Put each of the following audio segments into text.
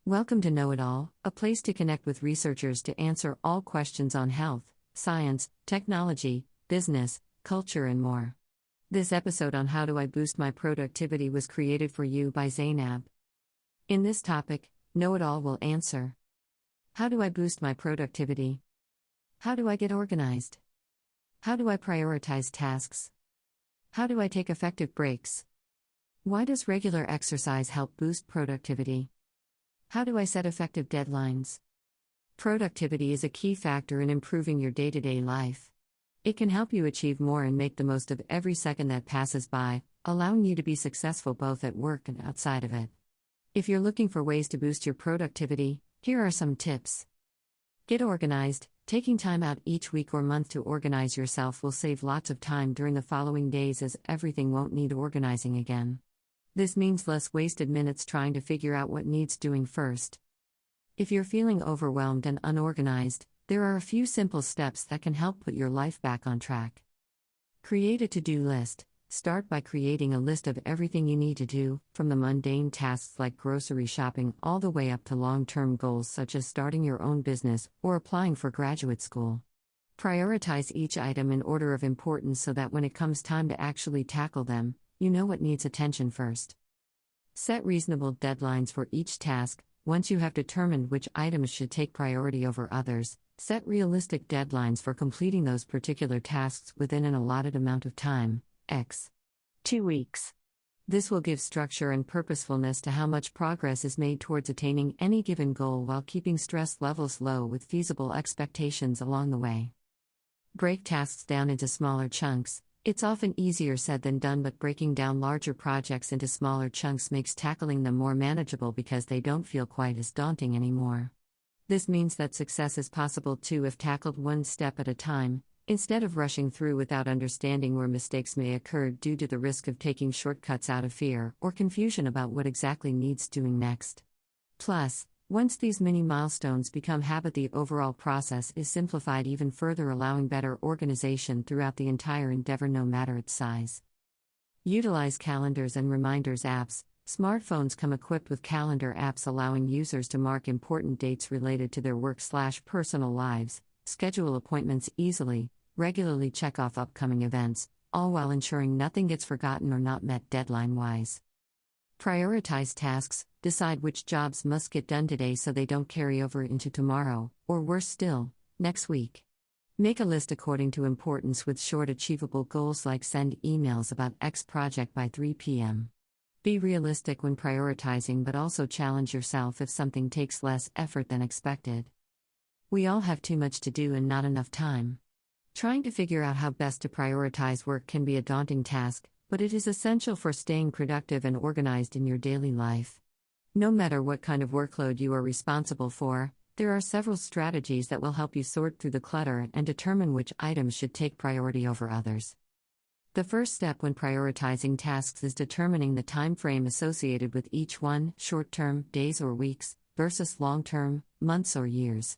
Welcome to Know It All, a place to connect with researchers to answer all questions on health, science, technology, business, culture, and more. This episode on How Do I Boost My Productivity was created for you by Zainab. In this topic, Know It All will answer: how do I boost my productivity? How do I get organized? How do I prioritize tasks? How do I take effective breaks? Why does regular exercise help boost productivity? How do I set effective deadlines? Productivity is a key factor in improving your day-to-day life. It can help you achieve more and make the most of every second that passes by, allowing you to be successful both at work and outside of it. If you're looking for ways to boost your productivity, here are some tips. Get organized. Taking time out each week or month to organize yourself will save lots of time during the following days, as everything won't need organizing again. This means less wasted minutes trying to figure out what needs doing first. If you're feeling overwhelmed and unorganized, there are a few simple steps that can help put your life back on track. Create a to-do list. Start by creating a list of everything you need to do, from the mundane tasks like grocery shopping all the way up to long-term goals such as starting your own business or applying for graduate school. Prioritize each item in order of importance so that when it comes time to actually tackle them, you know what needs attention first. Set reasonable deadlines for each task. Once you have determined which items should take priority over others, set realistic deadlines for completing those particular tasks within an allotted amount of time, x 2 weeks. This will give structure and purposefulness to how much progress is made towards attaining any given goal while keeping stress levels low with feasible expectations along the way. Break tasks down into smaller chunks. It's often easier said than done, but breaking down larger projects into smaller chunks makes tackling them more manageable because they don't feel quite as daunting anymore. This means that success is possible too if tackled one step at a time, instead of rushing through without understanding where mistakes may occur due to the risk of taking shortcuts out of fear or confusion about what exactly needs doing next. Plus, once these mini milestones become habit, the overall process is simplified even further, allowing better organization throughout the entire endeavor no matter its size. Utilize calendars and reminders apps. Smartphones come equipped with calendar apps allowing users to mark important dates related to their work/personal lives, schedule appointments easily, regularly check off upcoming events, all while ensuring nothing gets forgotten or not met deadline-wise. Prioritize tasks. Decide which jobs must get done today so they don't carry over into tomorrow, or worse still, next week. Make a list according to importance with short achievable goals like send emails about X project by 3 p.m. Be realistic when prioritizing, but also challenge yourself if something takes less effort than expected. We all have too much to do and not enough time. Trying to figure out how best to prioritize work can be a daunting task, but it is essential for staying productive and organized in your daily life. No matter what kind of workload you are responsible for, there are several strategies that will help you sort through the clutter and determine which items should take priority over others. The first step when prioritizing tasks is determining the time frame associated with each one, short-term, days or weeks, versus long-term, months or years.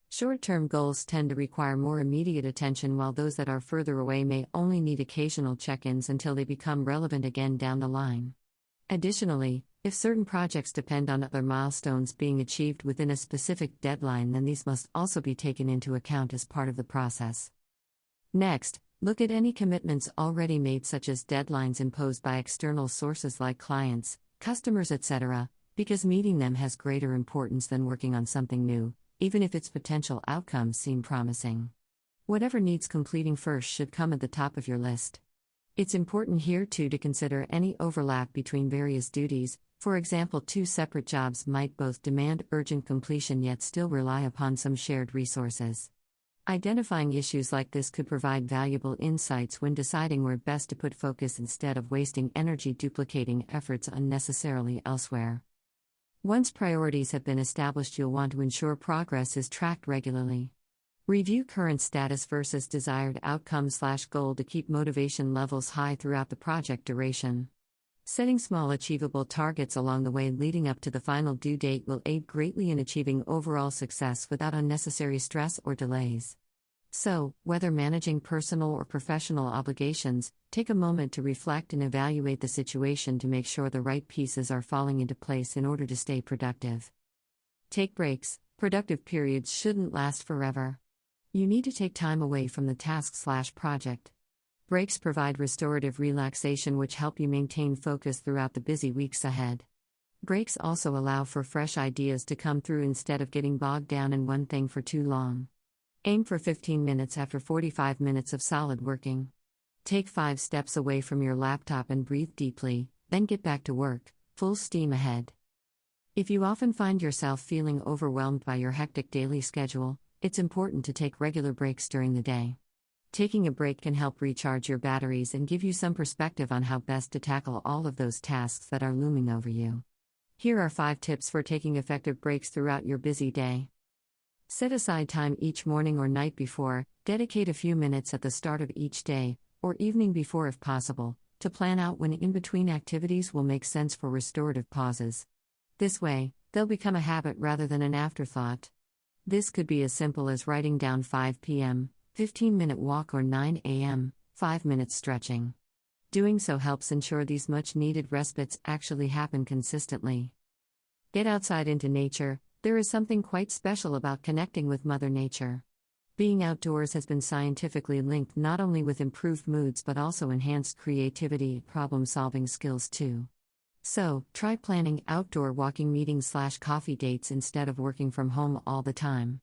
Short-term goals tend to require more immediate attention, while those that are further away may only need occasional check-ins until they become relevant again down the line. Additionally, if certain projects depend on other milestones being achieved within a specific deadline, then these must also be taken into account as part of the process. Next, look at any commitments already made, such as deadlines imposed by external sources like clients, customers, etc., because meeting them has greater importance than working on something new, even if its potential outcomes seem promising. Whatever needs completing first should come at the top of your list. It's important here too to consider any overlap between various duties. For example, two separate jobs might both demand urgent completion yet still rely upon some shared resources. Identifying issues like this could provide valuable insights when deciding where best to put focus instead of wasting energy duplicating efforts unnecessarily elsewhere. Once priorities have been established, you'll want to ensure progress is tracked regularly. Review current status versus desired outcome/goal to keep motivation levels high throughout the project duration. Setting small achievable targets along the way leading up to the final due date will aid greatly in achieving overall success without unnecessary stress or delays. So, whether managing personal or professional obligations, take a moment to reflect and evaluate the situation to make sure the right pieces are falling into place in order to stay productive. Take breaks. Productive periods shouldn't last forever. You need to take time away from the task/project. Breaks provide restorative relaxation which help you maintain focus throughout the busy weeks ahead. Breaks also allow for fresh ideas to come through instead of getting bogged down in one thing for too long. Aim for 15 minutes after 45 minutes of solid working. Take 5 steps away from your laptop and breathe deeply, then get back to work, full steam ahead. If you often find yourself feeling overwhelmed by your hectic daily schedule, it's important to take regular breaks during the day. Taking a break can help recharge your batteries and give you some perspective on how best to tackle all of those tasks that are looming over you. Here are 5 tips for taking effective breaks throughout your busy day. Set aside time each morning or night before, dedicate a few minutes at the start of each day, or evening before if possible, to plan out when in-between activities will make sense for restorative pauses. This way, they'll become a habit rather than an afterthought. This could be as simple as writing down 5 p.m., 15-minute walk or 9 a.m., 5 minutes stretching. Doing so helps ensure these much-needed respites actually happen consistently. Get outside into nature. There is something quite special about connecting with Mother Nature. Being outdoors has been scientifically linked not only with improved moods but also enhanced creativity and problem-solving skills too. So, try planning outdoor walking meetings/coffee dates instead of working from home all the time.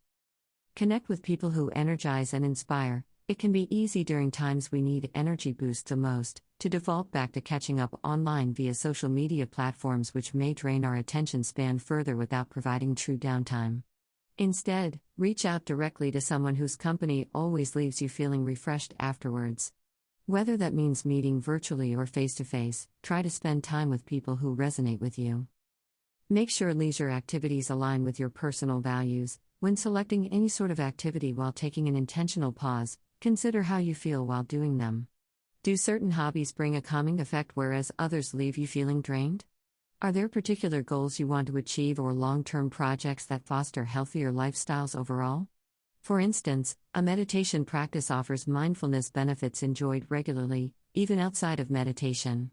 Connect with people who energize and inspire. It can be easy during times we need energy boosts the most, to default back to catching up online via social media platforms which may drain our attention span further without providing true downtime. Instead, reach out directly to someone whose company always leaves you feeling refreshed afterwards. Whether that means meeting virtually or face-to-face, try to spend time with people who resonate with you. Make sure leisure activities align with your personal values. When selecting any sort of activity while taking an intentional pause, consider how you feel while doing them. Do certain hobbies bring a calming effect whereas others leave you feeling drained? Are there particular goals you want to achieve or long-term projects that foster healthier lifestyles overall? For instance, a meditation practice offers mindfulness benefits enjoyed regularly, even outside of meditation.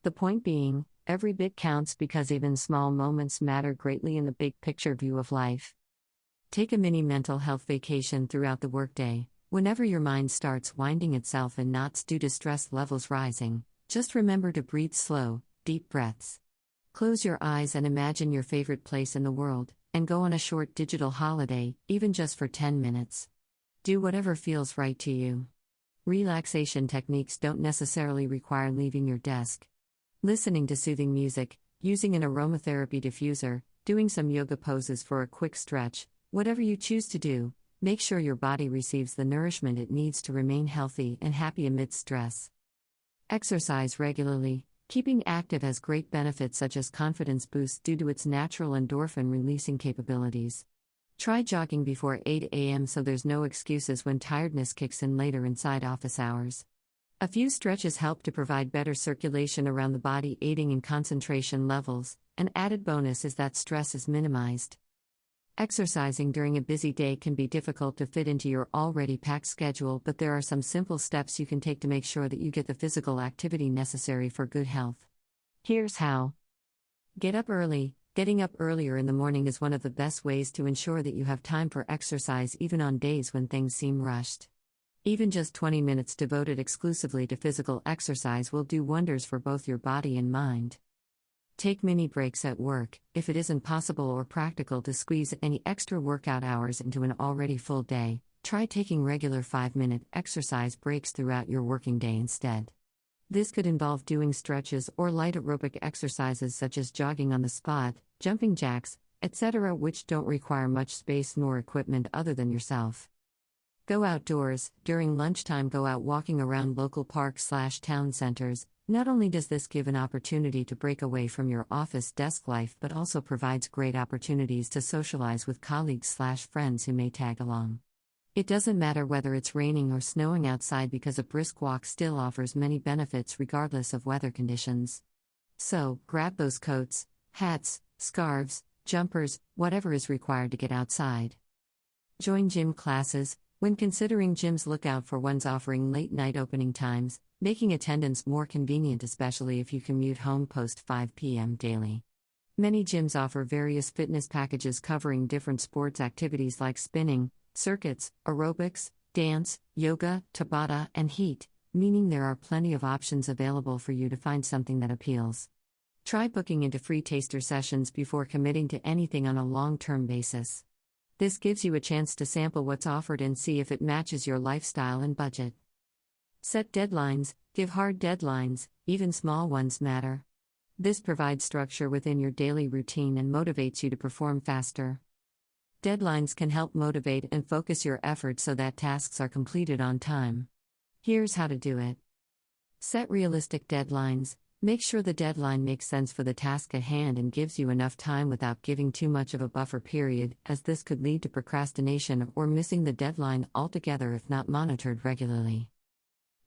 The point being, every bit counts because even small moments matter greatly in the big picture view of life. Take a mini mental health vacation throughout the workday. Whenever your mind starts winding itself in knots due to stress levels rising, just remember to breathe slow, deep breaths. Close your eyes and imagine your favorite place in the world, and go on a short digital holiday, even just for 10 minutes. Do whatever feels right to you. Relaxation techniques don't necessarily require leaving your desk. Listening to soothing music, using an aromatherapy diffuser, doing some yoga poses for a quick stretch, whatever you choose to do, make sure your body receives the nourishment it needs to remain healthy and happy amidst stress. Exercise regularly. Keeping active has great benefits such as confidence boosts due to its natural endorphin-releasing capabilities. Try jogging before 8 a.m. so there's no excuses when tiredness kicks in later inside office hours. A few stretches help to provide better circulation around the body, aiding in concentration levels. An added bonus is that stress is minimized. Exercising during a busy day can be difficult to fit into your already packed schedule, but there are some simple steps you can take to make sure that you get the physical activity necessary for good health. Here's how. Get up early. Getting up earlier in the morning is one of the best ways to ensure that you have time for exercise even on days when things seem rushed. Even just 20 minutes devoted exclusively to physical exercise will do wonders for both your body and mind. Take mini breaks at work. If it isn't possible or practical to squeeze any extra workout hours into an already full day, try taking regular 5-minute exercise breaks throughout your working day instead. This could involve doing stretches or light aerobic exercises such as jogging on the spot, jumping jacks, etc., which don't require much space nor equipment other than yourself. Go outdoors. During lunchtime, go out walking around local parks/town centers. Not only does this give an opportunity to break away from your office desk life, but also provides great opportunities to socialize with colleagues/friends who may tag along. It doesn't matter whether it's raining or snowing outside because a brisk walk still offers many benefits regardless of weather conditions. So, grab those coats, hats, scarves, jumpers, whatever is required to get outside. Join gym classes. When considering gyms, look out for ones offering late-night opening times, making attendance more convenient, especially if you commute home post 5 p.m. daily. Many gyms offer various fitness packages covering different sports activities like spinning, circuits, aerobics, dance, yoga, Tabata, and HIIT, meaning there are plenty of options available for you to find something that appeals. Try booking into free taster sessions before committing to anything on a long-term basis. This gives you a chance to sample what's offered and see if it matches your lifestyle and budget. Set deadlines, give hard deadlines, even small ones matter. This provides structure within your daily routine and motivates you to perform faster. Deadlines can help motivate and focus your efforts so that tasks are completed on time. Here's how to do it. Set realistic deadlines. Make sure the deadline makes sense for the task at hand and gives you enough time without giving too much of a buffer period, as this could lead to procrastination or missing the deadline altogether if not monitored regularly.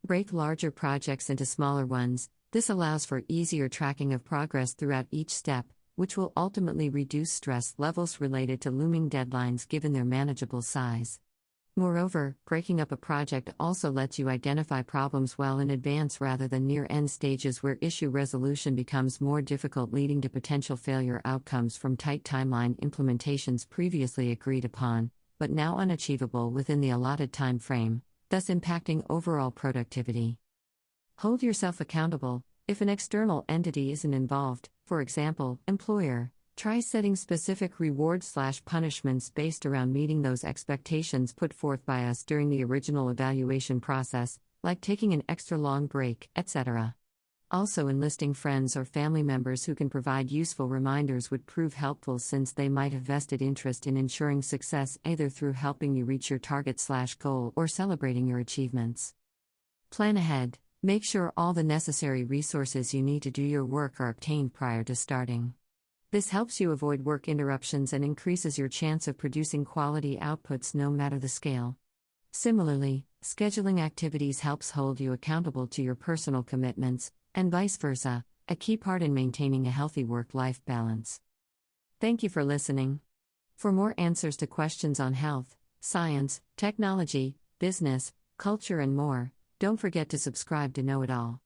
Break larger projects into smaller ones. This allows for easier tracking of progress throughout each step, which will ultimately reduce stress levels related to looming deadlines given their manageable size. Moreover, breaking up a project also lets you identify problems well in advance rather than near end stages where issue resolution becomes more difficult, leading to potential failure outcomes from tight timeline implementations previously agreed upon, but now unachievable within the allotted time frame, thus impacting overall productivity. Hold yourself accountable. If an external entity isn't involved, for example, employer, try setting specific rewards/punishments based around meeting those expectations put forth by us during the original evaluation process, like taking an extra long break, etc. Also, enlisting friends or family members who can provide useful reminders would prove helpful, since they might have vested interest in ensuring success either through helping you reach your target/goal or celebrating your achievements. Plan ahead. Make sure all the necessary resources you need to do your work are obtained prior to starting. This helps you avoid work interruptions and increases your chance of producing quality outputs no matter the scale. Similarly, scheduling activities helps hold you accountable to your personal commitments, and vice versa, a key part in maintaining a healthy work-life balance. Thank you for listening. For more answers to questions on health, science, technology, business, culture, and more, don't forget to subscribe to Know It All.